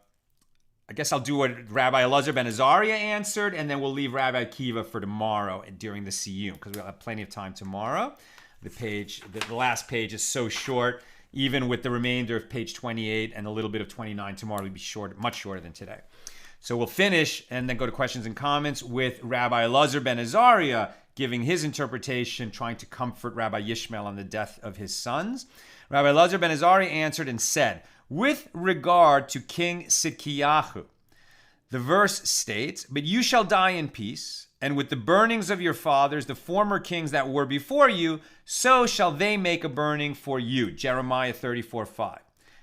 I guess I'll do what Rabbi Elazar ben Azariah answered, and then we'll leave Rabbi Akiva for tomorrow during the CU, because we'll have plenty of time tomorrow. The last page is so short, even with the remainder of page 28 and a little bit of 29, tomorrow will be short, much shorter than today. So we'll finish and then go to questions and comments with Rabbi Elazar ben Azariah giving his interpretation, trying to comfort Rabbi Yishmael on the death of his sons. Rabbi Elazar ben Azariah answered and said, with regard to King Sidkiyahu, the verse states, but you shall die in peace, and with the burnings of your fathers, the former kings that were before you, so shall they make a burning for you. Jeremiah 34:5.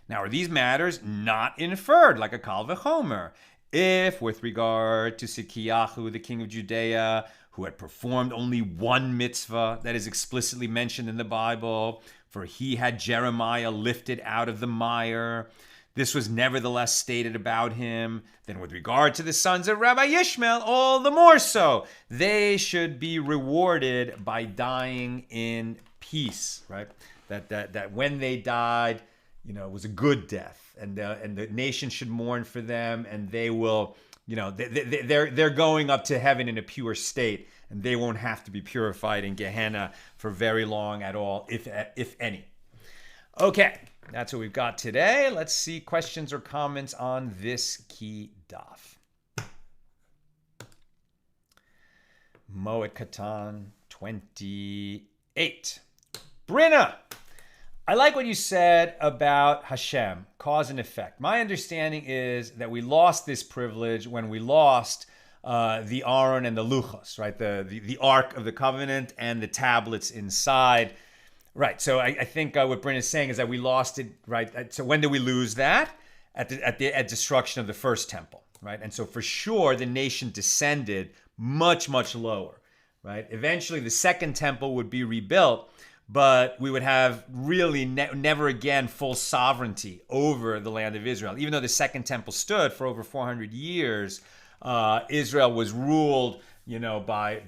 Now, are these matters not inferred like a kal v'chomer? If, with regard to Sidkiyahu, the king of Judea, who had performed only one mitzvah that is explicitly mentioned in the Bible, for he had Jeremiah lifted out of the mire, this was nevertheless stated about him. Then with regard to the sons of Rabbi Yishmael, all the more so. They should be rewarded by dying in peace, right? That when they died, it was a good death. And the nation should mourn for them, and they will, they're going up to heaven in a pure state, and they won't have to be purified in Gehenna for very long at all, if any. Okay, That's what we've got today. Let's see questions or comments on this key DAF. Moed Katan 28. Brinna, I like what you said about Hashem, cause and effect. My understanding is that we lost this privilege when we lost the Aron and the Luchos, right? The Ark of the Covenant and the tablets inside. Right, so I think what Bryn is saying is that we lost it, right? So when did we lose that? At destruction of the first temple, right? And so for sure, the nation descended much, much lower, right? Eventually, the second temple would be rebuilt, but we would have really never again full sovereignty over the land of Israel. Even though the second temple stood for over 400 years, Israel was ruled, by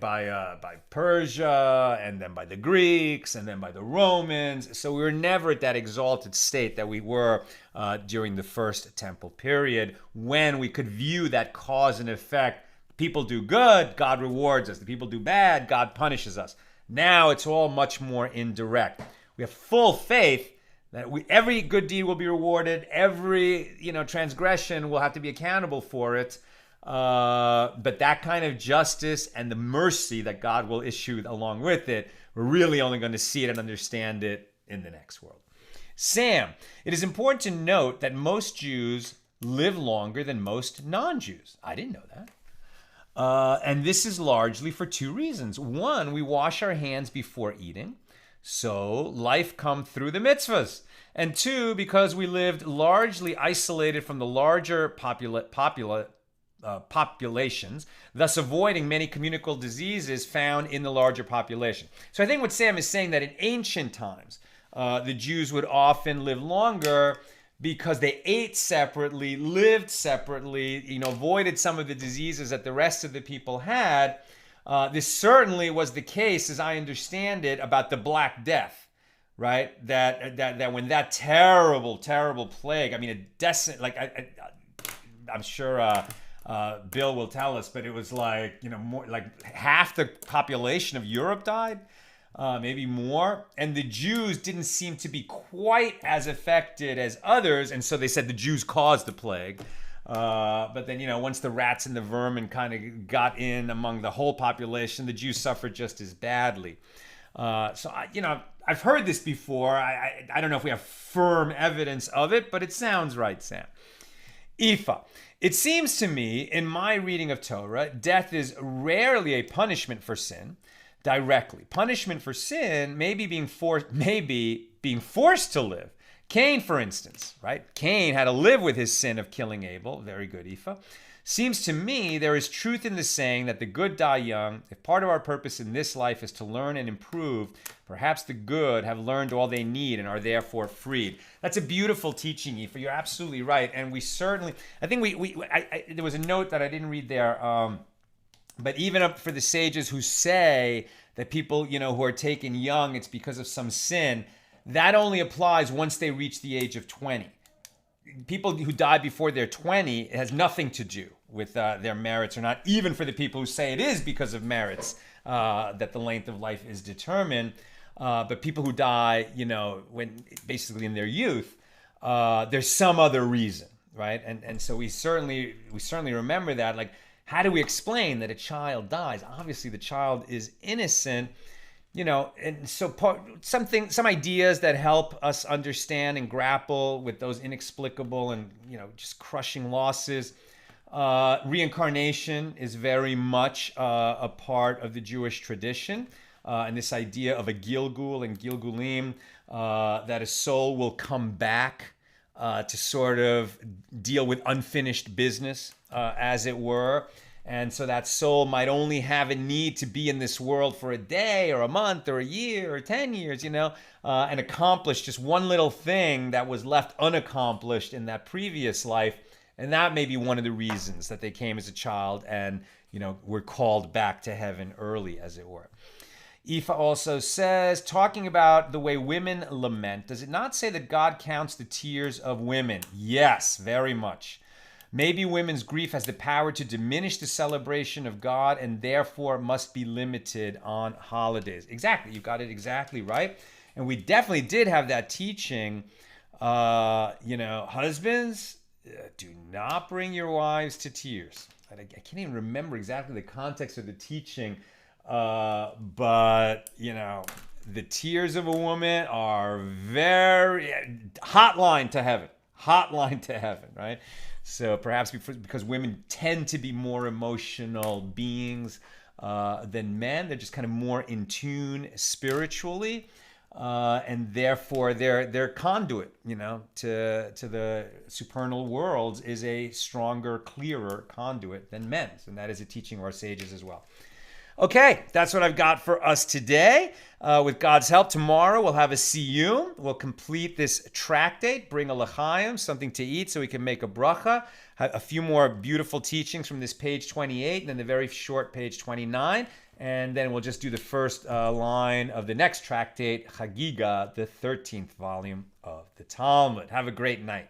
Persia, and then by the Greeks, and then by the Romans. So we were never at that exalted state that we were during the first temple period, when we could view that cause and effect. People do good, God rewards us. The people do bad, God punishes us. Now it's all much more indirect. We have full faith that every good deed will be rewarded. Every transgression will have to be accountable for it. But that kind of justice and the mercy that God will issue along with it, we're really only going to see it and understand it in the next world. Sam, it is important to note that most Jews live longer than most non-Jews. I didn't know that. And this is largely for two reasons. One, we wash our hands before eating, so life comes through the mitzvahs. And two, because we lived largely isolated from the larger populations, thus avoiding many communicable diseases found in the larger population. So I think what Sam is saying, that in ancient times, the Jews would often live longer because they ate separately, lived separately, avoided some of the diseases that the rest of the people had. This certainly was the case, as I understand it, about the Black Death, right? That when that terrible plague, I'm sure Bill will tell us, but it was more like half the population of Europe died. Maybe more. And the Jews didn't seem to be quite as affected as others. And so they said the Jews caused the plague. But then, once the rats and the vermin kind of got in among the whole population, the Jews suffered just as badly. I've heard this before. I don't know if we have firm evidence of it, but it sounds right, Sam. Ifa. It seems to me, in my reading of Torah, death is rarely a punishment for sin. Directly. Punishment for sin may be being forced to live. Cain, for instance, right? Cain had to live with his sin of killing Abel. Very good, Ifa. Seems to me there is truth in the saying that the good die young. If part of our purpose in this life is to learn and improve, perhaps the good have learned all they need and are therefore freed. That's a beautiful teaching, Ifa. You're absolutely right. And we certainly, I think there was a note that I didn't read there. But even up for the sages who say that people, who are taken young, it's because of some sin, that only applies once they reach the age of 20. People who die before they're 20, it has nothing to do with their merits or not, even for the people who say it is because of merits that the length of life is determined. But people who die, when basically in their youth, there's some other reason, right? And so we certainly remember that, how do we explain that a child dies? Obviously, the child is innocent, and so some ideas that help us understand and grapple with those inexplicable and, just crushing losses. Reincarnation is very much a part of the Jewish tradition, and this idea of a Gilgul and Gilgulim, that a soul will come back to sort of deal with unfinished business, as it were. And so that soul might only have a need to be in this world for a day or a month or a year or 10 years, and accomplish just one little thing that was left unaccomplished in that previous life. And that may be one of the reasons that they came as a child and, were called back to heaven early, as it were. Ifa also says, talking about the way women lament, does it not say that God counts the tears of women? Yes, very much. Maybe women's grief has the power to diminish the celebration of God and therefore must be limited on holidays. Exactly. You got it exactly right. And we definitely did have that teaching Husbands, do not bring your wives to tears. I can't even remember exactly the context of the teaching, but the tears of a woman are very hotline to heaven, right? So perhaps because women tend to be more emotional beings than men, they're just kind of more in tune spiritually. And therefore their conduit, to the supernal worlds is a stronger, clearer conduit than men's. And that is a teaching of our sages as well. Okay, that's what I've got for us today. With God's help, tomorrow we'll have a siyum. We'll complete this tractate, bring a l'chaim, something to eat so we can make a bracha. A few more beautiful teachings from this page 28 and then the very short page 29. And then we'll just do the first line of the next tractate, Chagiga, the 13th volume of the Talmud. Have a great night.